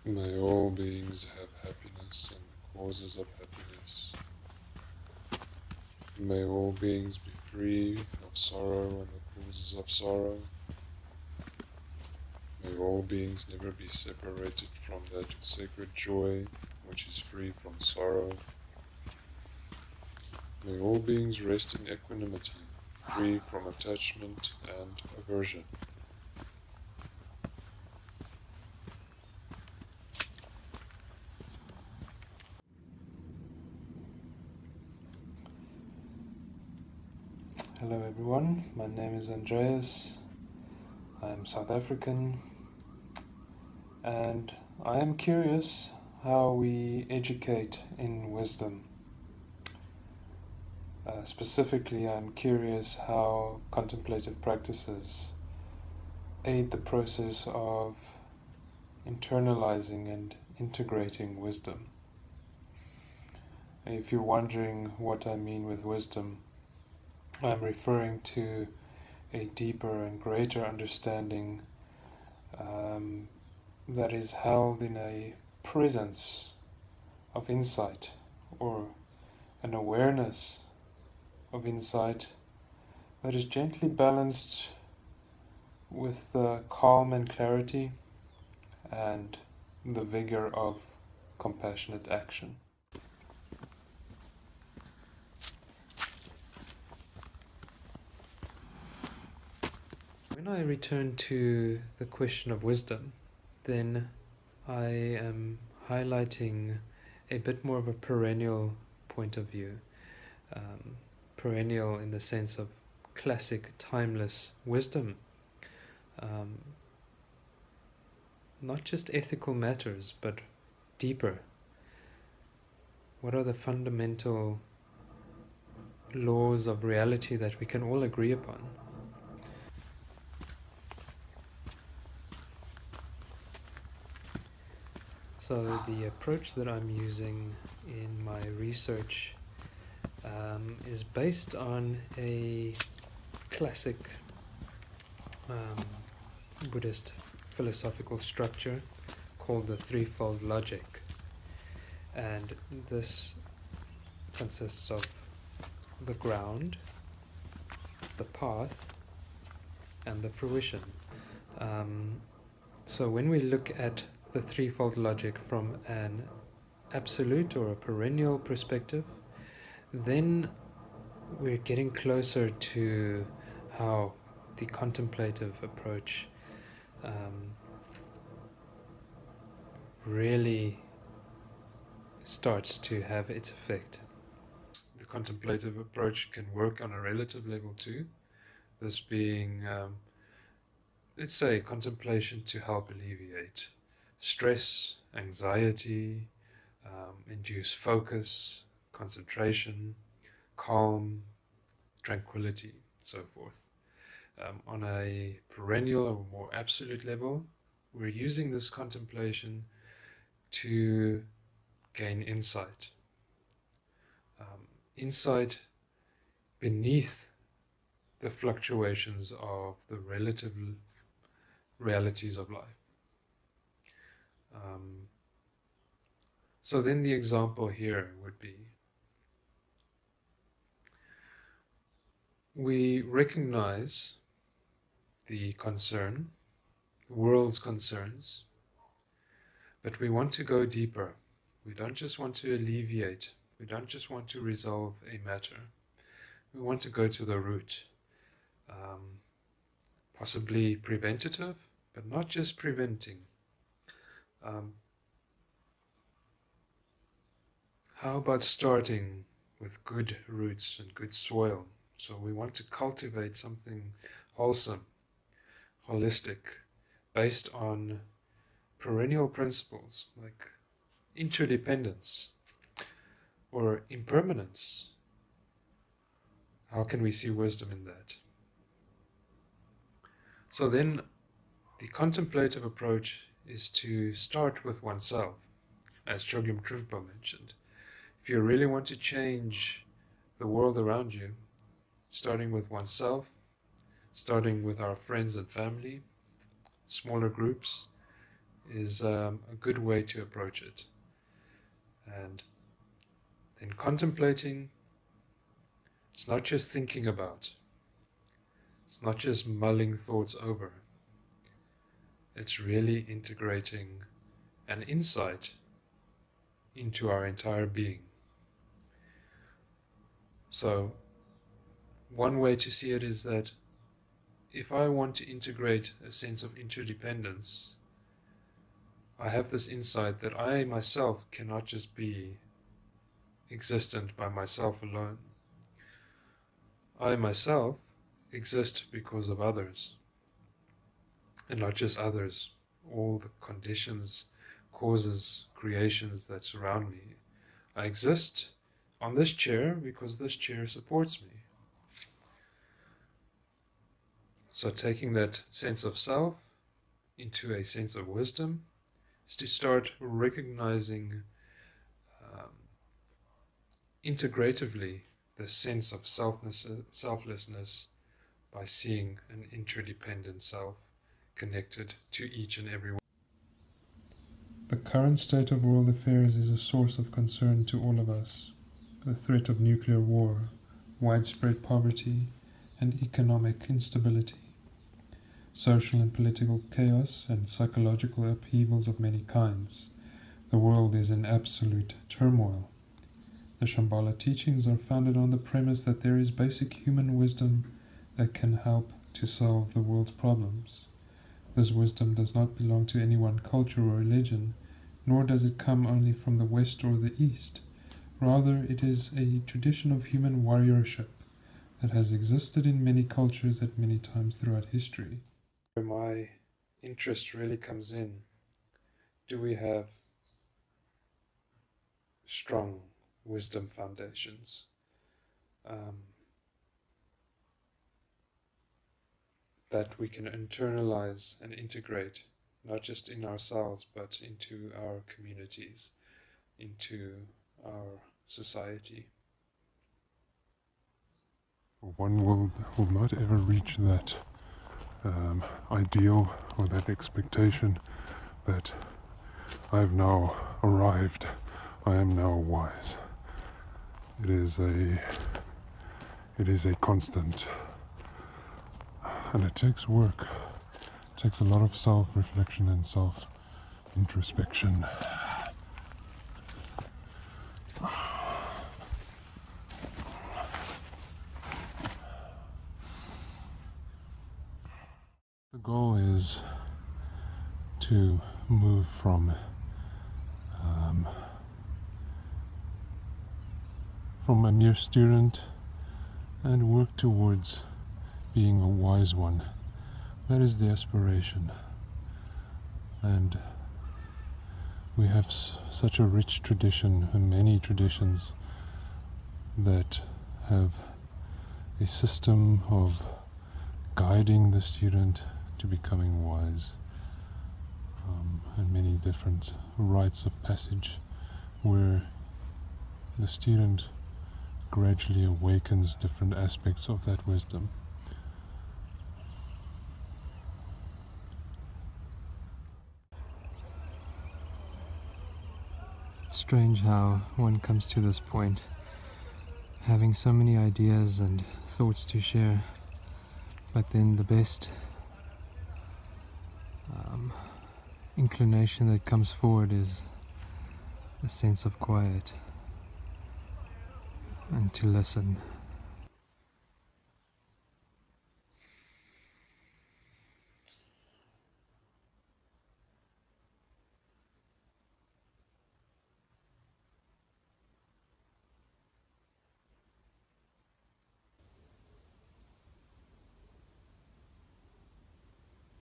May all beings have happiness and the causes of happiness. May all beings be free of sorrow and the causes of sorrow. May all beings never be separated from that sacred joy which is free from sorrow. May all beings rest in equanimity, free from attachment and aversion. Hello everyone, my name is Andreas. I am South African and I am curious how we educate in wisdom. Specifically, I'm curious how contemplative practices aid the process of internalizing and integrating wisdom. If you're wondering what I mean with wisdom, I'm referring to a deeper and greater understanding that is held in a presence of insight, or an awareness of insight that is gently balanced with calm and clarity and the vigor of compassionate action. When I return to the question of wisdom, then I am highlighting a bit more of a perennial point of view. Perennial in the sense of classic, timeless wisdom. Not just ethical matters, but deeper. What are the fundamental laws of reality that we can all agree upon? So the approach that I'm using in my research is based on a classic Buddhist philosophical structure called the threefold logic. And this consists of the ground, the path, and the fruition. So when we look at the threefold logic from an absolute or a perennial perspective, then we're getting closer to how the contemplative approach really starts to have its effect. The contemplative approach can work on a relative level too, this being, let's say, contemplation to help alleviate stress, anxiety, induce focus, concentration, calm, tranquility, so forth. On a perennial or more absolute level, we're using this contemplation to gain insight. Insight beneath the fluctuations of the relative realities of life. So then the example here would be, we recognize the concern, the world's concerns, but we want to go deeper. We don't just want to alleviate, we don't just want to resolve a matter. We want to go to the root, possibly preventative, but not just preventing. How about starting with good roots and good soil? So we want to cultivate something wholesome, holistic, based on perennial principles like interdependence or impermanence. How can we see wisdom in that? So then the contemplative approach is to start with oneself, as CHOGYAM TRUNGPA mentioned. If you really want to change the world around you, starting with oneself, starting with our friends and family, smaller groups, is a good way to approach it. And then contemplating, it's not just thinking about, it's not just mulling thoughts over, it's really integrating an insight into our entire being. So one way to see it is that if I want to integrate a sense of interdependence, I have this insight that I myself cannot just be existent by myself alone. I myself exist because of others, and not just others, all the conditions, causes, creations that surround me. I exist on this chair because this chair supports me. So taking that sense of self into a sense of wisdom is to start recognizing integratively the sense of selflessness by seeing an interdependent self connected to each and every one. The current state of world affairs is a source of concern to all of us. The threat of nuclear war, widespread poverty, and economic instability, social and political chaos, and psychological upheavals of many kinds. The world is in absolute turmoil. The Shambhala teachings are founded on the premise that there is basic human wisdom that can help to solve the world's problems. This wisdom does not belong to any one culture or religion, nor does it come only from the West or the East. Rather, it is a tradition of human warriorship that has existed in many cultures at many times throughout history. Where my interest really comes in, do we have strong wisdom foundations? That we can internalize and integrate, not just in ourselves, but into our communities, into our society. One will not ever reach that ideal or that expectation that I've now arrived, I am now wise. It is a constant, and it takes work. It takes a lot of self-reflection and self-introspection. The goal is to move from a mere student and work towards being a wise one. That is the aspiration. And we have such a rich tradition, and many traditions that have a system of guiding the student to becoming wise, and many different rites of passage where the student gradually awakens different aspects of that wisdom. Strange how one comes to this point, having so many ideas and thoughts to share, but then the best inclination that comes forward is a sense of quiet and to listen.